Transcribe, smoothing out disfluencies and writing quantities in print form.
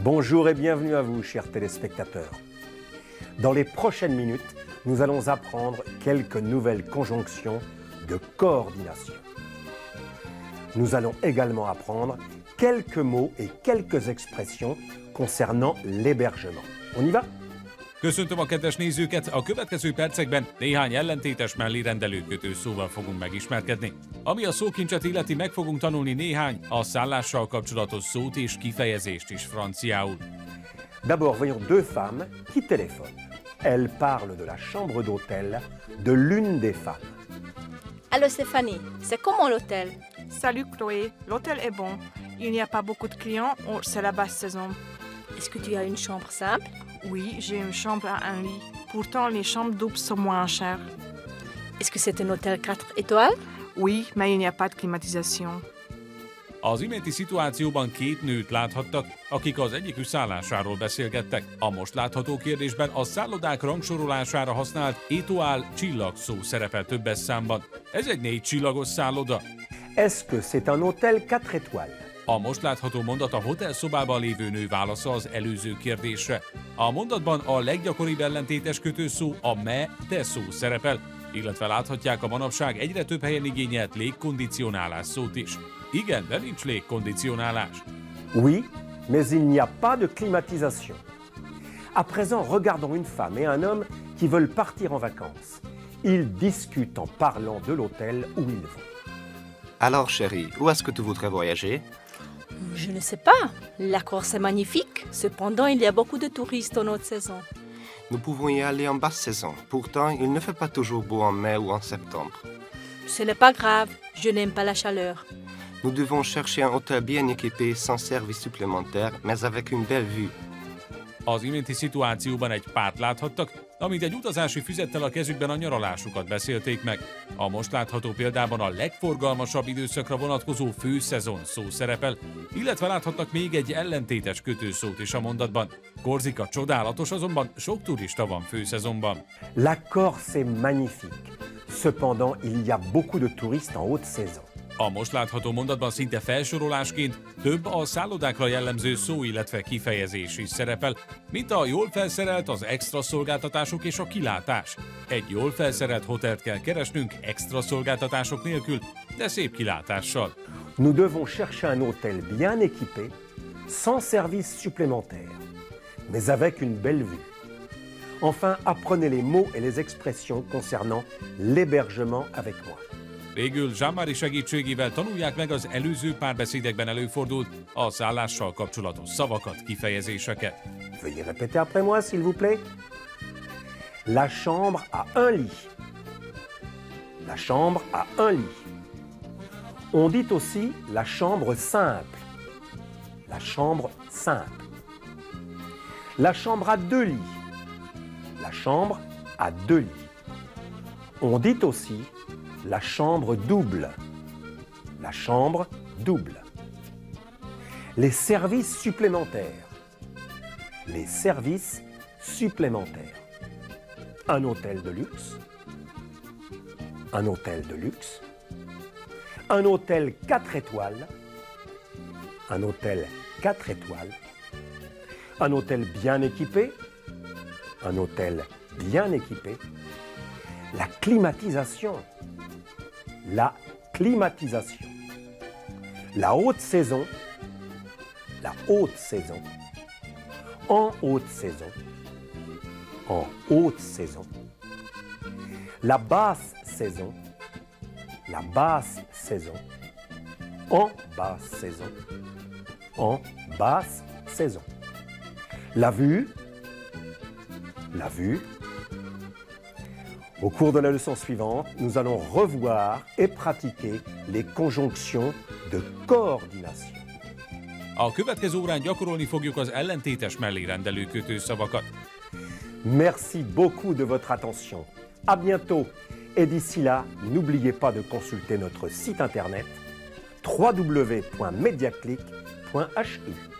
Bonjour et bienvenue à vous, chers téléspectateurs. Dans les prochaines minutes, nous allons apprendre quelques nouvelles conjonctions de coordination. Nous allons également apprendre quelques mots et quelques expressions concernant l'hébergement. On y va? Köszöntöm a kedves nézőket! A következő percekben néhány ellentétes mellérendelő szóval fogunk megismerkedni. Ami a szókincset illeti, meg fogunk tanulni néhány a szállással kapcsolatos szót és kifejezést is franciául. D'abord, voyons deux femmes qui téléphonent. Elles parlent de la chambre d'hôtel de l'une des femmes. Allô Stéphanie, c'est comment l'hôtel? Salut Chloé, l'hôtel est bon. Il n'y a pas beaucoup de clients, c'est la basse saison. Est-ce que tu as une chambre simple? Oui, j'ai une chambre à un lit. Pourtant, les chambres doubles sont moins chères. Est-ce que c'est un hôtel 4 étoiles? Oui, mais il n'y a pas de climatisation. Az iménti szituációban két nőt láthattak, akik az egyikük szállásáról beszélgettek. A most látható kérdésben a szállodák rangsorolására használt étoile csillag szó szerepel többes számban. Ez egy 4 csillagos szálloda. Est-ce que c'est un hôtel 4 étoiles? A most látható mondat a hotelszobában lévő nő válasza az előző kérdésre. A mondatban a leggyakoribb ellentétes kötőszó a de szó szerepel, illetve láthatják a manapság egyre több helyen igényelt légkondicionálás szót is. Igen, de nincs légkondicionálás. Oui, mais il n'y a pas de climatisation. À présent, regardons une femme et un homme qui veulent partir en vacances. Ils discutent en parlant de l'hôtel où ils vont. Alors chérie, où est-ce que tu voudrais voyager? Je ne sais pas. La Corse est magnifique. Cependant, il y a beaucoup de touristes en haute saison. Nous pouvons y aller en basse saison. Pourtant, il ne fait pas toujours beau en mai ou en septembre. Ce n'est pas grave. Je n'aime pas la chaleur. Nous devons chercher un hôtel bien équipé, sans service supplémentaire, mais avec une belle vue. Az iménti szituációban egy párt láthattak, amint egy utazási füzettel a kezükben a nyaralásukat beszélték meg. A most látható példában a legforgalmasabb időszakra vonatkozó főszezon szó szerepel, illetve láthattak még egy ellentétes kötőszót is a mondatban. Korzika csodálatos, azonban sok turista van főszezonban. La Corse est magnifique. Cependant, il y a beaucoup de touristes en haute saison. A most látható mondatban szinte felsorolásként több a szállodákra jellemző szó, illetve kifejezés is szerepel, mint a jól felszerelt, az extra szolgáltatások és a kilátás. Egy jól felszerelt hotelt kell keresnünk extra szolgáltatások nélkül, de szép kilátással. Nous devons chercher un hôtel bien équipé, sans service supplémentaire, mais avec une belle vue. Enfin, apprenez les mots et les expressions concernant l'hébergement avec moi. Végül Jean-Marie segítségével tanulják meg az előző párbeszédekben előfordult a szállással kapcsolatos szavakat, kifejezéseket. Veuillez répéter après moi, s'il vous plaît. La chambre a un lit. La chambre a un lit. On dit aussi la chambre simple. La chambre simple. La chambre a 2 lits. La chambre a 2 lits. On dit aussi la chambre double. La chambre double. Les services supplémentaires. Les services supplémentaires. Un hôtel de luxe. Un hôtel de luxe. Un hôtel 4 étoiles. Un hôtel 4 étoiles. Un hôtel bien équipé. Un hôtel bien équipé. La climatisation. La climatisation. La haute saison. La haute saison. En haute saison. En haute saison. La basse saison. La basse saison. En basse saison. En basse saison. La vue. La vue. Au cours de la leçon suivante, nous allons revoir et pratiquer les conjonctions de coordination. A következő órán gyakorolni fogjuk az ellentétes mellérendelő kötőszavakat. Merci beaucoup de votre attention. À bientôt. Et d'ici là, n'oubliez pas de consulter notre site internet www.mediaclick.hu.